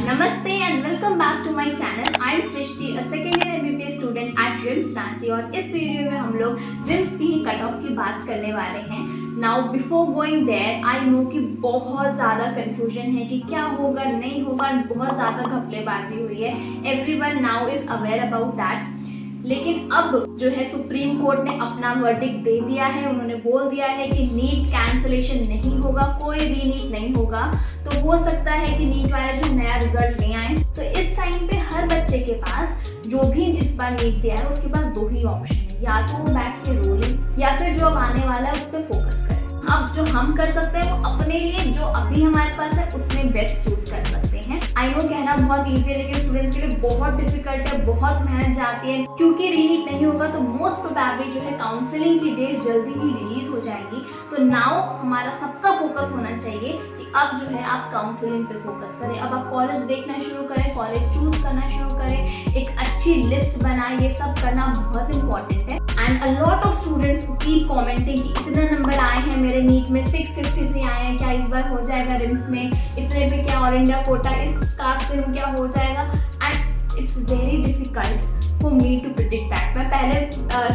Namaste and welcome back to my channel. I am Srishti, a second year MBBS student at RIMS Ranchi और इस video में हम लोग RIMS की ही cut off की बात करने वाले हैं. Now before going there, I know कि बहुत ज़्यादा confusion है कि क्या होगा नहीं होगा, बहुत ज़्यादा घपलेबाजी हुई है. Everyone now is aware about that. लेकिन अब जो है सुप्रीम कोर्ट ने अपना वर्डिक्ट दे दिया है. उन्होंने बोल दिया है कि नीट कैंसलेशन नहीं होगा, कोई रीनीट नहीं होगा. तो हो सकता है कि नीट वाला जो नया रिजल्ट ले आए. तो इस टाइम पे हर बच्चे के पास जो भी इस बार नीट दिया है उसके पास दो ही ऑप्शन है, या तो वो बैठ के रो ले या फिर जो अब आने वाला है उस पर फोकस करे. अब जो हम कर सकते हैं वो अपने लिए जो अभी हमारे पास है उसमें बेस्ट चूज कर सकते हैं. आई नो कहना बहुत ईजी है लेकिन स्टूडेंट्स के लिए बहुत डिफिकल्ट है, बहुत मेहनत जाती है. क्योंकि रीनीट नहीं होगा तो मोस्ट प्रोबेबली जो है काउंसलिंग की डेट जल्दी ही रिलीज हो जाएगी. तो नाउ हमारा सबका फोकस होना चाहिए कि अब जो है आप काउंसलिंग पे फोकस करें. अब आप कॉलेज देखना शुरू करें, कॉलेज चूज करना शुरू करें, एक अच्छी लिस्ट बनाएं. ये सब करना बहुत इंपॉर्टेंट है. And a lot of students keep commenting कि इतने नंबर आए हैं मेरे नीट में, 653 आए हैं, क्या इस बार हो जाएगा रिम्स में, इतने पे क्या ऑल इंडिया कोटा, इस कास्ट से क्या हो जाएगा. And it's very difficult for me to predict that. मैं पहले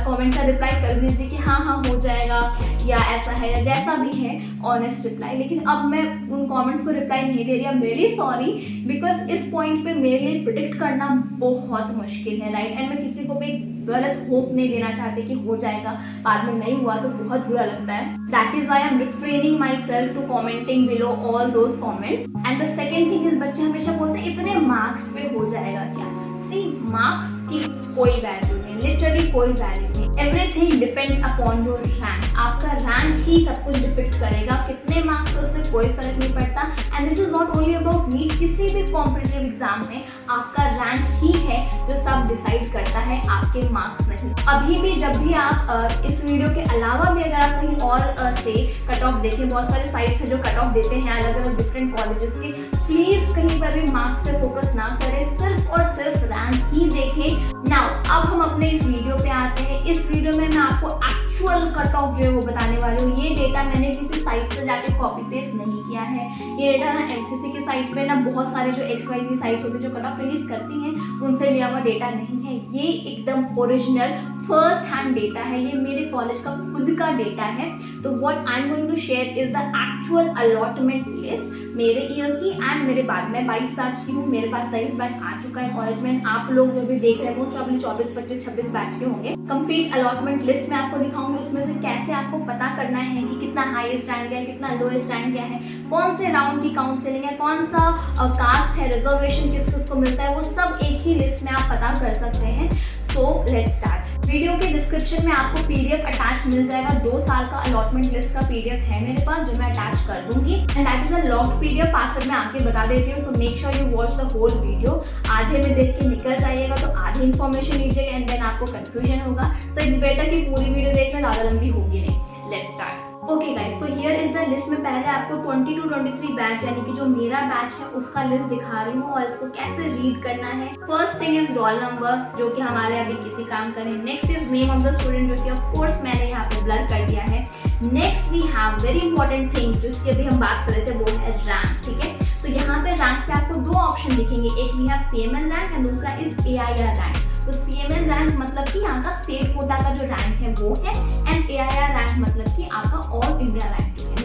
कमेंट का रिप्लाई कर दी थी कि हाँ हो जाएगा या ऐसा है या जैसा भी है, ऑनेस्ट रिप्लाई. लेकिन अब मैं उन कमेंट्स को रिप्लाई नहीं दे रही. I am really sorry because इस पॉइंट पे मेरे लिए प्रिडिक्ट करना बहुत मुश्किल है, राइट. एंड मैं किसी को भी गलत होप नहीं देना चाहती कि हो जाएगा, बाद में नहीं हुआ तो बहुत बुरा लगता है. That is why I am refraining myself to commenting below all those comments. And the second thing is बच्चे हमेशा बोलते हैं इतने मार्क्स पे हो जाएगा क्या. सी, मार्क्स की कोई वैल्यू नहीं, लिटरली कोई वैल्यू नहीं. Everything depends upon your rank. आपका रैंक ही सब कुछ डिपेंड करेगा. कितने मार्क्स उससे कोई फर्क नहीं पड़ता. And this is not only about NEET, किसी भी कॉम्पिटिटिव एग्जाम में आपका रैंक ही है जो सब डिसाइड करता है, आपके मार्क्स नहीं. अभी भी जब भी आप इस वीडियो के अलावा भी अगर आप कहीं और से कट ऑफ देखें, बहुत सारे साइट्स हैं जो कट ऑफ देते हैं अलग अलग डिफरेंट कॉलेजेस के, प्लीज कहीं पर भी मार्क्स पे फोकस ना करें, सिर्फ और सिर्फ रैंक ही देखें. नाउ अब हम अपने इस वीडियो पे आते हैं. इस वीडियो में मैं आपको एक्चुअल कट ऑफ जो है वो बताने वाली हूँ. ये डेटा मैंने किसी साइट से जाके कॉपी पेस्ट नहीं किया है. ये डेटा ना एमसीसी की साइट पे, ना बहुत सारे जो XYZ साइट्स होते हैं जो कट ऑफ रिलीज करती हैं उनसे लिया हुआ डेटा नहीं है. ये एकदम ओरिजिनल फर्स्ट हैंड डेटा है. ये मेरे कॉलेज का खुद का डेटा है. तो what I am going to share is the actual allotment list मेरे ईयर की एंड मेरे बाद. मैं 22 बैच की हूँ, मेरे बाद 23 बैच आ चुका है कॉलेज में. आप लोग जो भी देख रहे हैं मोस्ट प्रॉब्ली 24, 25, 26 बैच के होंगे. कंप्लीट अलॉटमेंट लिस्ट मैं आपको दिखाऊंगी. उसमें से कैसे आपको पता करना है कि कितना हाईएस्ट रैंक है, कितना लोएस्ट रैंक क्या है, कौन से राउंड की काउंसलिंग है, कौन सा कास्ट है, रिजर्वेशन किस किस को मिलता है, वो सब एक ही लिस्ट में आप पता कर सकते हैं. So let's start. वीडियो के डिस्क्रिप्शन में आपको PDF अटैच मिल जाएगा. 2 साल का अलॉटमेंट लिस्ट का PDF है मेरे पास जो मैं अटैच कर दूंगी. And that is a locked PDF. Password मैं आके बता देती हूँ. So make sure you watch the whole video. आधे में देख के निकल जाइएगा तो आधी इन्फॉर्मेशन लीजिएगा एंड देन आपको कंफ्यूजन होगा. सो इट्स बेटर कि पूरी वीडियो देख लें, ज़्यादा लंबी होगी नहीं. Let's start. ओके गाइस, तो हियर इज द लिस्ट. में पहले आपको 22, 23 बैच यानी कि जो मेरा बैच है उसका लिस्ट दिखा रही हूँ और इसको कैसे रीड करना है. First thing is roll number जो कि हमारे अभी किसी काम का नहीं. Next is name of the student जो कि ऑफ कोर्स मैंने यहाँ पे ब्लर कर दिया है. Next we have very important thing जिसकी अभी हम बात कर रहे थे, वो है रैंक. ठीक है, तो यहाँ पे रैंक पे आपको 2 ऑप्शन दिखेंगे. एक we have CML rank and दूसरा इज AIR रैंक. तो CML रैंक मतलब कि यहाँ का स्टेट कोटा का जो रैंक है वो है एंड AIR रैंक मतलब कि आपका ऑल इंडिया रैंक जो है.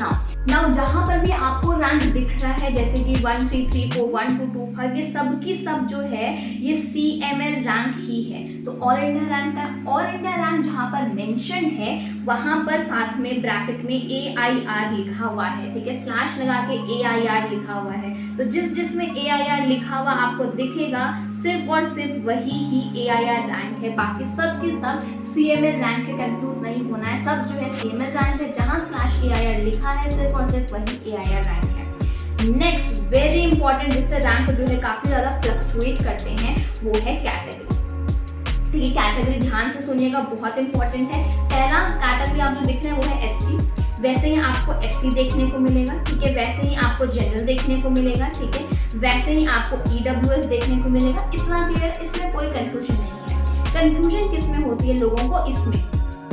नाउ जहाँ पर भी आपको रैंक दिख रहा है जैसे कि 1, 3, 3, 4, 1, 2, 2, 5, ये सब की सब जो है ये CML रैंक ही है. तो ऑल इंडिया रैंक का ऑल इंडिया रैंक जहाँ पर मेंशन है वहाँ पर साथ में ब्रैकेट में AIR लिखा हुआ है. ठीक है, स्लैश लगा के AIR लिखा हुआ है. तो जिसमें AIR लिखा हुआ आपको दिखेगा सिर्फ और सिर्फ वही ही AIR रैंक है. बाकी सब के सब CML रैंक है. कंफ्यूज नहीं होना है. सब जो है CML रैंक है. जहाँ स्लैश AIR लिखा है सिर्फ और सिर्फ वही AIR रैंक है. नेक्स्ट वेरी इंपॉर्टेंट जिससे रैंक जो है काफी ज्यादा फ्लक्चुएट करते हैं वो है कैटेगरी. ठीक है, कैटेगरी ध्यान से सुनिएगा, बहुत इंपॉर्टेंट है. पहला कैटेगरी आप जो दिख रहे हैं वो है ST. वैसे ही आपको SC देखने को मिलेगा. ठीक है, वैसे ही आपको जनरल देखने को मिलेगा. ठीक है, वैसे ही आपको EWS देखने को मिलेगा. इतना क्लियर, इसमें कोई कंफ्यूजन नहीं है. कंफ्यूजन किस में होती है लोगों को, इसमें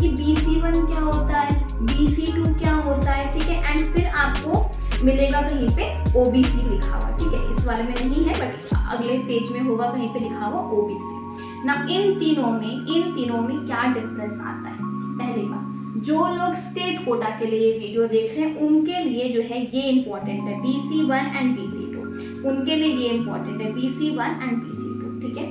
कि BC1 क्या होता है, BC2 क्या होता है. ठीक है, एंड फिर आपको मिलेगा कहीं पे OBC लिखा हुआ. ठीक है, इस वाले में नहीं है बट अगले पेज में होगा कहीं पे लिखा हुआ ओबीसी। ना इन तीनों में क्या डिफरेंस आता है? पहली बात, जो लोग स्टेट कोटा के लिए ये वीडियो देख रहे हैं उनके लिए जो है ये इंपॉर्टेंट है, BC1 एंड BC2 उनके लिए ये इंपॉर्टेंट है, BC1 एंड BC2, ठीक है।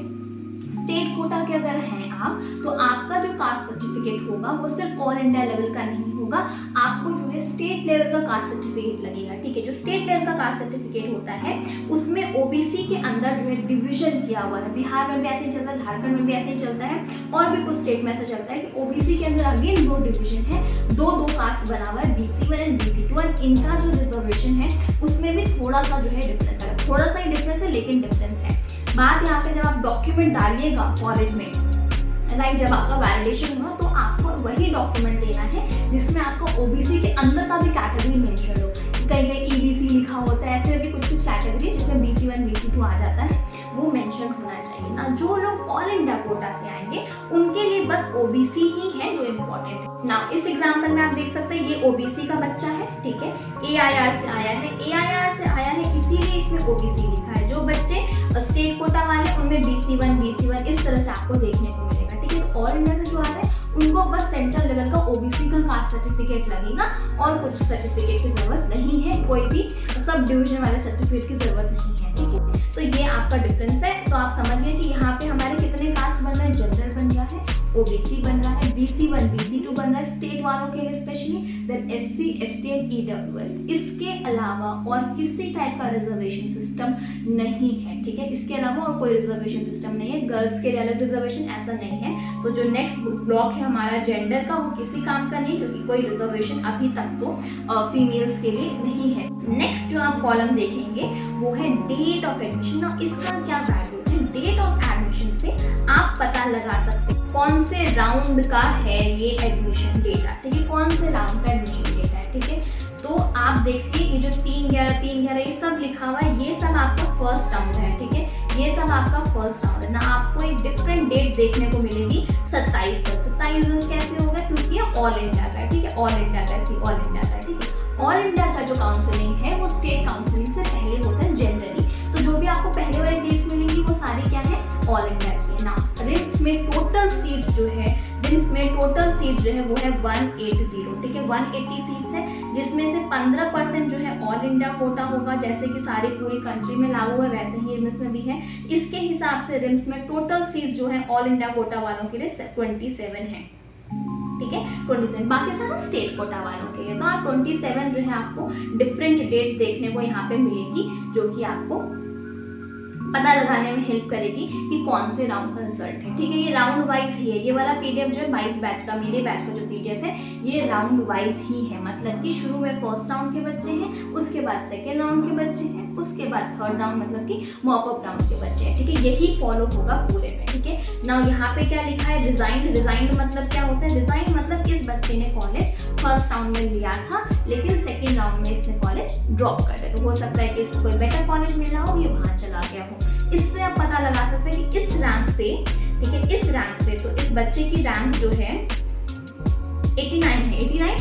स्टेट कोटा के अगर हैं आप तो आपका जो कास्ट सर्टिफिकेट होगा वो सिर्फ ऑल इंडिया लेवल का नहीं होगा, आपको जो है स्टेट लेवल का कास्ट सर्टिफिकेट लगेगा, ठीक है। जो स्टेट लेवल का कास्ट सर्टिफिकेट होता है उसमें ओबीसी के अंदर जो है डिवीजन किया हुआ है। बिहार में भी ऐसे ही चलता है, झारखंड में भी ऐसे ही चलता है और भी कुछ स्टेट में ऐसा चलता है कि ओबीसी के अंदर अगेन 2 डिवीजन है, दो कास्ट बना हुआ है, BC1 एंड BC2 और इनका जो रिजर्वेशन है उसमें भी थोड़ा सा जो है डिफरेंस है, थोड़ा सा ही डिफरेंस है लेकिन डिफरेंस है। बात यहाँ पे जब आप डॉक्यूमेंट डालिएगा कॉलेज में, राइट, जब आपका वैलिडेशन होगा तो आपको वही डॉक्यूमेंट देना है जिसमें आपको ओबीसी के अंदर का भी कैटेगरी मेंशन हो। कहीं कहीं EBC लिखा होता है, ऐसे भी कुछ कैटेगरी जिसमें BC1 BC2 आ जाता है वो मेंशन होना चाहिए ना। जो लोग ऑल इंडिया कोटा से आएंगे उनके लिए बस ओबीसी ही है जो इम्पोर्टेंट है ना। इस एग्जाम्पल में आप देख सकते हैं ये ओबीसी का बच्चा है, ठीक है, AIR से आया है इसीलिए इसमें ओबीसी लिखा है। जो बच्चे स्टेट कोटा वाले उनमें BC1 इस तरह से आपको देखने को मिलेगा, ठीक है। तो ऑल इंडिया से जो आ रहा है उनको बस सेंट्रल लेवल का ओबीसी का कास्ट सर्टिफिकेट लगेगा और कुछ सर्टिफिकेट की जरूरत नहीं है, कोई भी सब डिवीजन वाले सर्टिफिकेट की जरूरत नहीं है, ठीक है। तो ये आपका डिफरेंस है। तो आप समझिए कि यहाँ पे हमारे कितने कास्ट बन रहे हैं, जनरल बन रहा है, ओबीसी बन रहा है, BC1 BC2 बन रहा है स्टेट वालों के लिए specially, then SC ST and EWS। इसके अलावा और किसी टाइप का रिजर्वेशन सिस्टम नहीं है, ठीक है। इसके अलावा और कोई रिजर्वेशन सिस्टम नहीं है, गर्ल्स के लिए अलग रिजर्वेशन ऐसा नहीं है। तो जो नेक्स्ट ब्लॉक है हमारा जेंडर का वो किसी काम का नहीं, क्योंकि कोई रिजर्वेशन अभी तक तो फीमेल्स के लिए नहीं है। नेक्स्ट जो आप कॉलम देखेंगे वो है डेट ऑफ एडमिशन। ना इसका क्या वैल्यू है? डेट ऑफ एडमिशन से आप पता लगा सकते हैं कौन से राउंड का है ये एडमिशन डेटा, ठीक है, कौन से राउंड का एडमिशन डेटा है, ठीक है। तो आप देखिए ये जो 3/11 ये सब लिखा हुआ है ये सब आपका फर्स्ट राउंड है, ठीक है, ये सब आपका फर्स्ट राउंड है ना। आपको एक डिफरेंट डेट देखने को मिलेगी 27 कैसे होगा, क्योंकि ये ऑल इंडिया का है, ठीक है, ऑल इंडिया का है, ठीक है। ऑल इंडिया का जो काउंसलिंग है वो स्टेट काउंसलिंग से पहले होता है जनरली। तो जो भी आपको पहले वाली डेट्स मिलेंगी वो सारी क्या है, ऑल इंडिया की है ना। रिम्स में टोटल सीट्स जो है वो है 180, ठीक है, 180 सीट्स है, जिसमें से 15% जो है ऑल इंडिया कोटा होगा, जैसे कि सारी पूरी कंट्री में लागू है वैसे ही रिम्स में भी है। इसके हिसाब से रिम्स में टोटल सीट्स जो है ऑल इंडिया कोटा वालों के लिए 27 है, ठीक है, 27। बाकी सारा स्टेट कोटा वालों के लिए। तो आप 27 जो है आपको डिफरेंट डेट्स देखने को यहाँ पे मिलेगी, जो कि आपको पता लगाने में हेल्प करेगी कि कौन से राउंड का रिजल्ट है, ठीक है। ये राउंड वाइज ही है, ये वाला PDF जो है 22 बैच का, मेरे बैच का जो PDF है ये राउंड वाइज ही है। मतलब कि शुरू में फर्स्ट राउंड के बच्चे हैं, उसके बाद सेकेंड राउंड के बच्चे हैं, उसके बाद थर्ड राउंड मतलब कि मॉपअप राउंड के बच्चे हैं, ठीक है। यही फॉलो होगा पूरे में, ठीक है ना। यहाँ पे क्या लिखा है, रिजाइंड मतलब क्या होता है? रिजाइन मतलब इस बच्चे ने कॉलेज फर्स्ट राउंड में लिया था लेकिन सेकेंड राउंड में इसने कॉलेज ड्रॉप कर दिया। तो हो सकता है कि इसको कोई बेटर कॉलेज मिला हो, ये वहाँ चला गया हो। इससे आप पता लगा सकते हैं कि इस रैंक पे, ठीक है, इस रैंक पे तो इस बच्चे की रैंक जो है 89 है, 89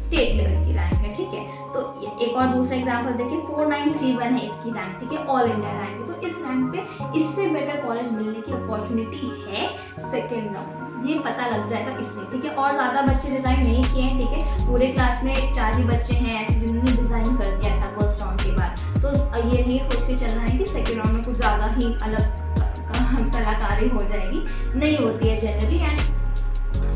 स्टेट लेवल की रैंक है, ठीक है। तो एक और दूसरा एग्जांपल देखिए 4931 है इसकी रैंक, ठीक है, ऑल इंडिया रैंक है। तो इस रैंक पे इससे बेटर कॉलेज मिलने की अपॉर्चुनिटी है सेकेंड राउंड, ये पता लग जाएगा इससे, ठीक है। और ज़्यादा बच्चे डिज़ाइन नहीं किए हैं, ठीक है, पूरे क्लास में 4 ही बच्चे हैं ऐसे जिन्होंने डिज़ाइन कर दिया था फर्स्ट राउंड के बाद। तो ये नहीं सोच के चलना है कि सेकेंड राउंड में कुछ ज़्यादा ही अलग कलाकारी हो जाएगी, नहीं होती है जनरली। एंड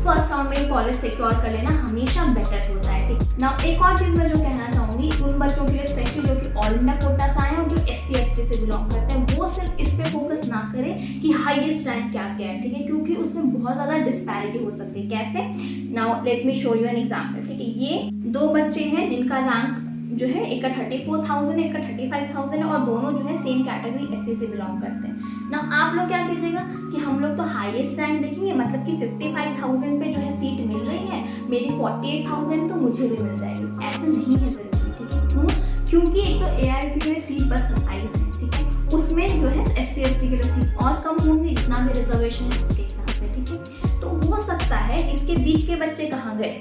फर्स्ट राउंड में कॉलेज सिक्योर कर लेना हमेशा बेटर होता है, ठीक ना। एक और चीज़ मैं जो कहना चाहूँगी उन बच्चों के लिए स्पेशली जो कि ऑल इंडिया कोटा से आए हैं और जो SC ST से बिलोंग करते हैं, वो सिर्फ इस पे फोकस ना करें कि हाईएस्ट रैंक क्या क्या है, ठीक है, क्योंकि उसमें बहुत ज़्यादा डिस्पैरिटी हो सकती है। कैसे? Now let me show you an example, ठीक है। ये 2 बच्चे हैं जिनका रैंक जो है एक का 34,000 है, एक का 35,000 है और दोनों जो है सेम कैटेगरी SC से बिलोंग करते हैं ना। आप लोग क्या कीजिएगा कि हम लोग तो हाईएस्ट रैंक देखेंगे, मतलब कि 55,000 पे जो है सीट मिल रही है, मेरी 48,000 तो मुझे भी मिल जाएगी, ऐसा नहीं है ज़रूरी, ठीक है। क्यों? क्योंकि एक तो AIP के लिए सीट बस 27 है, ठीक है, उसमें जो है SC ST के लिए सीट्स और कम होंगी जितना भी रिजर्वेशन है उसके हिसाब से, ठीक है। तो हो सकता है इसके बीच के बच्चे कहाँ गए,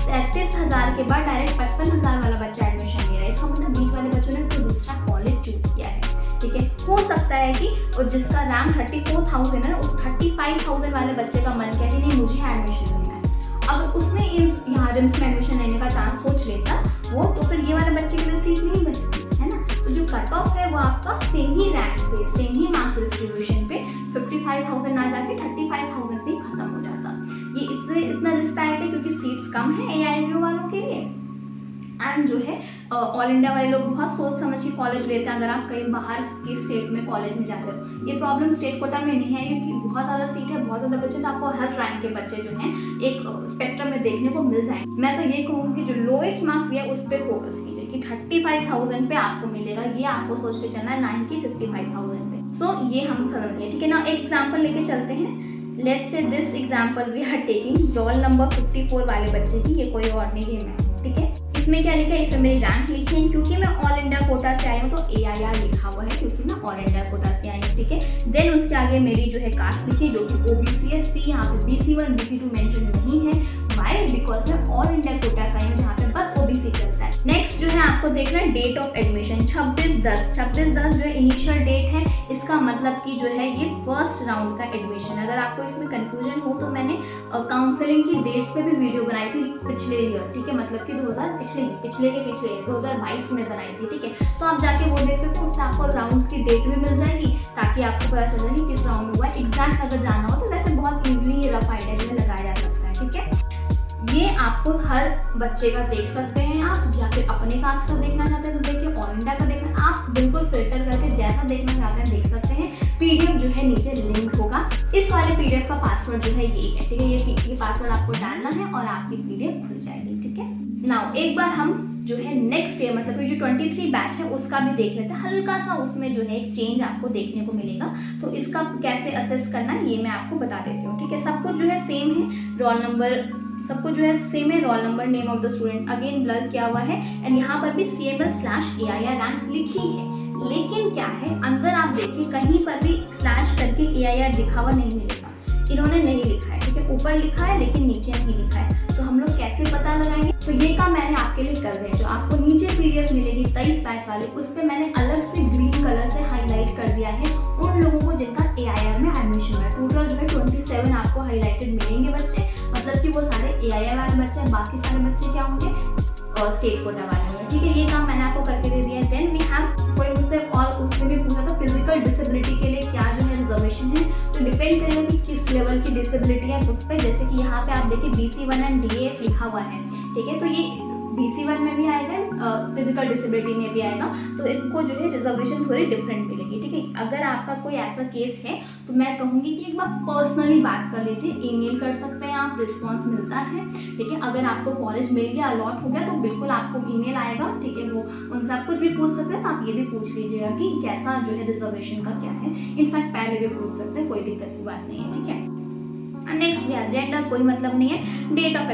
33,000 के बाद डायरेक्ट 55,000 वाला बच्चा एडमिशन ले रहा है, इसका मतलब बीच वाले बच्चों ने कोई दूसरा कॉलेज चूज किया ठीक है। हो सकता है कि और जिसका रैंक 34,000 है ना, उस 35,000 वाले बच्चे का मन किया कि नहीं मुझे एडमिशन लेना है, अगर उसने यहाँ रिम्स में एडमिशन लेने का चांस सोच लेता वो, तो फिर ये वाले बच्चे के लिए सीट नहीं बचती है ना। तो जो कट ऑफ है वो आपका सेम ही रैंक पे, सेम ही मार्क्स डिस्ट्रीब्यूशन पे 55,000 ना जाके 35,000 पे खत्म हो जाता। ये इससे इतना डिस्पैरिटी है क्योंकि सीट्स कम है AIMU वालों के लिए, एंड जो है ऑल इंडिया वाले लोग बहुत सोच समझ के कॉलेज लेते हैं। अगर आप कहीं बाहर के स्टेट में कॉलेज में जा रहे हो, ये प्रॉब्लम स्टेट कोटा में नहीं है, ये बहुत ज़्यादा सीट है, बहुत ज़्यादा बच्चे, तो आपको हर रैंक के बच्चे जो हैं एक स्पेक्ट्रम में देखने को मिल जाएंगे। मैं तो ये कहूँगी कि जो लोएस्ट मार्क्स है उस पर फोकस कीजिए कि 35,000 पे आपको मिलेगा, ये आपको सोच के चलना है, ना ही कि 55,000 पे। सो ये हम समझ लिए, ठीक है ना। एक एग्जाम्पल लेके चलते हैं। Let's say this example we are taking roll number 54 वाले बच्चे की, ये कोई और नहीं है मैं, ठीक है। इसमें क्या लिखा है, इसमें मेरी रैंक लिखी है, क्योंकि मैं ऑल इंडिया कोटा से आई हूँ तो AIR लिखा हुआ है, क्योंकि मैं ऑल इंडिया कोटा से आई हूँ, ठीक है। देन उसके आगे मेरी जो है कास्ट लिखी है जो कि OBC है, C यहाँ पे BC1 BC2 मेंशन नहीं है। वाई? बिकॉज मैं ऑल इंडिया कोटा से आई हूँ जहाँ पे बस OBC चलता है। नेक्स्ट जो है आपको देखना है डेट ऑफ एडमिशन 26/10 जो है इनिशियल डेट है, इसका मतलब कि जो है ये फर्स्ट राउंड का एडमिशन। अगर आपको इसमें कंफ्यूजन हो तो मैंने काउंसलिंग की डेट्स पे भी वीडियो बनाई थी पिछले ईयर, ठीक है, मतलब कि 2000 पिछले 2022 में बनाई थी, ठीक है। तो आप जाके वो देख सकते हो, उससे आपको राउंड्स की डेट भी मिल जाएगी ताकि आपको पता चल जाएगी किस राउंड में हुआ है। एग्जैक्ट अगर जानना हो तो वैसे बहुत ईजिली ये रफ आइडिया जो है लगाया जा सकता है, ठीक है। ये आपको हर बच्चे का देख सकते हैं आप, या फिर अपने कास्ट का देखना चाहते हैं तो देखिए, ऑल इंडिया का देखना, आप बिल्कुल फिल्टर करके जैसा देखना चाहते हैं देख सकते हैं। PDF जो है नीचे लिंक होगा, इस वाले PDF का पासवर्ड जो है ये है, ठीक है। ये पासवर्ड आपको डालना है और आपकी PDF खुल जाएगी, ठीक है। नाउ एक बार हम जो है नेक्स्ट ईयर मतलब कि जो 23 बैच है उसका भी देख लेते हैं। हल्का सा उसमें जो है एक चेंज आपको देखने को मिलेगा, तो इसका कैसे असेस करना है ये मैं आपको बता देती हूँ, ठीक है। सब कुछ जो है सेम है, रोल नंबर सब कुछ जो है सेम है, roll number, name of the student again blur किया हुआ है, एंड यहाँ पर भी CML/AIR रैंक लिखी है। लेकिन क्या है, अंदर आप देखिए कहीं पर भी स्लैश करके AIR लिखा हुआ नहीं मिलेगा, इन्होंने नहीं लिखा है, ठीक है। ऊपर लिखा है लेकिन नीचे नहीं लिखा है, तो हम लोग कैसे पता लगाएंगे? तो ये काम मैंने आपके लिए कर दिया। जो आपको नीचे PDF मिलेगी 23 बैच वाले, उस पर मैंने अलग से ग्रीन कलर से हाईलाइट कर दिया है उन लोगों को जिनका AIR में एडमिशन हुआ है। टोटल जो है 27 आपको हाईलाइटेड मिलेंगे बच्चे, मतलब कि वो सारे AIR वाले बच्चे हैं, बाकी सारे बच्चे क्या होंगे स्टेट कोटा वाले होंगे, ठीक है। ये काम मैंने आपको करके दे दिया है। देन वी हैव कोई मुझसे और उसने भी पूछा था फिजिकल डिसेबिलिटी के लिए क्या जो है रिजर्वेशन है, तो डिपेंड करेगा कि किस लेवल की डिसेबिलिटी है उस पर। जैसे कि यहाँ पे आप देखिए BC1 एंड DAF लिखा हुआ है, ठीक है, तो ये BC1 में भी आएगा, फिजिकल डिसेबिलिटी में भी आएगा, तो इनको जो है रिजर्वेशन थोड़ी डिफरेंट मिलेगी, ठीक है। अगर आपका कोई ऐसा केस है तो मैं कहूँगी कि एक बार पर्सनली बात कर लीजिए, ईमेल कर सकते हैं आप, रिस्पॉन्स मिलता है, ठीक है। अगर आपको कॉलेज मिल गया, अलॉट हो गया, तो बिल्कुल आपको ईमेल आएगा, ठीक है। वो उनसे आप कुछ भी पूछ सकते हैं, तो आप ये भी पूछ लीजिएगा कि कैसा जो है रिजर्वेशन का क्या है। इनफैक्ट पहले भी पूछ सकते हैं, कोई दिक्कत की बात नहीं है, ठीक है। नेक्स्ट जेंडर कोई मतलब नहीं है। डेट ऑफ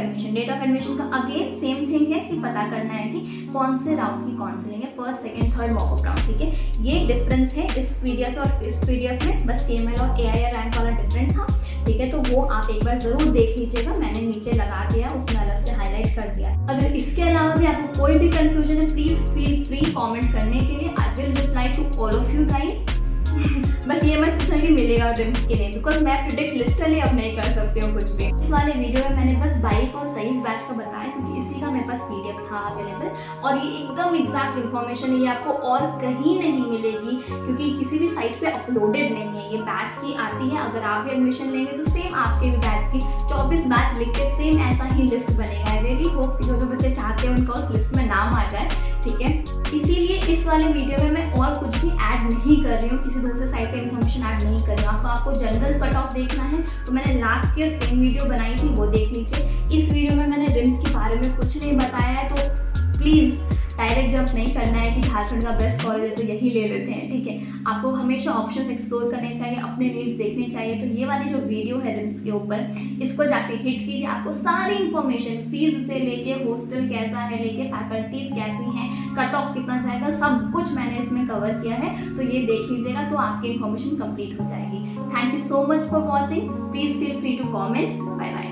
एडमिशन का अगेन सेम थिंग है कि पता करना है कि कौन से राउंड की काउंसलिंग है, first second third mock-up round, ठीक है। ये डिफरेंस है इस PDF और इस PDF में, बस CML और AIR रैंक वाला डिफरेंट था, ठीक है। तो वो आप एक बार जरूर देख लीजिएगा, मैंने नीचे लगा दिया, उसमें अलग से हाईलाइट कर दिया। अगर इसके अलावा भी आपको कोई भी कंफ्यूजन है, प्लीज फील फ्री कमेंट करने के लिए, I will reply to all of you guys. बस ये मत पूछना कि मिलेगा रिम्स के लिए, बिकॉज मैं प्रिडिक्ट लिटरली अब नहीं कर सकती हूँ कुछ भी। इस वाले वीडियो में मैंने बस 22 और 23 बैच का बताया, क्योंकि इसी का मेरे पास PDF था अवेलेबल, और ये एकदम एग्जैक्ट इन्फॉर्मेशन है, ये आपको और कहीं नहीं मिलेगी, क्योंकि किसी भी साइट पे अपलोडेड नहीं है। ये बैच की आती है, अगर आप भी एडमिशन लेंगे तो सेम आपके भी बैच की 24 बैच लिख के सेम ऐसा ही लिस्ट बनेगा। आई रियली होप कि जो बच्चे चाहते हैं उनका उस लिस्ट में नाम आ जाए, ठीक है। इसीलिए इस वाले वीडियो में मैं और कुछ भी ऐड नहीं कर रही हूँ, किसी दूसरे साइट का इन्फॉर्मेशन ऐड नहीं कर रही हूँ। आपको जनरल कट ऑफ देखना है तो मैंने लास्ट ईयर सेम वीडियो बनाई थी, वो देख लीजिए। इस वीडियो में मैंने रिम्स के बारे में कुछ नहीं बताया है, तो प्लीज़ डायरेक्ट जंप नहीं करना है कि झारखंड का बेस्ट कॉलेज है तो यही ले लेते हैं, ठीक है। आपको हमेशा ऑप्शंस एक्सप्लोर करने चाहिए, अपने नीड्स देखने चाहिए। तो ये वाली जो वीडियो है रिम्स के ऊपर, इसको जाके हिट कीजिए, आपको सारी इन्फॉर्मेशन फीस से लेके हॉस्टल कैसा है, लेके फैकल्टीज कैसी हैं, कट ऑफ कितना जाएगा, सब कुछ मैंने इसमें कवर किया है। तो ये देख लीजिएगा तो आपकी इन्फॉर्मेशन कंप्लीट हो जाएगी। Thank you so much for watching, please feel free to comment. Bye bye.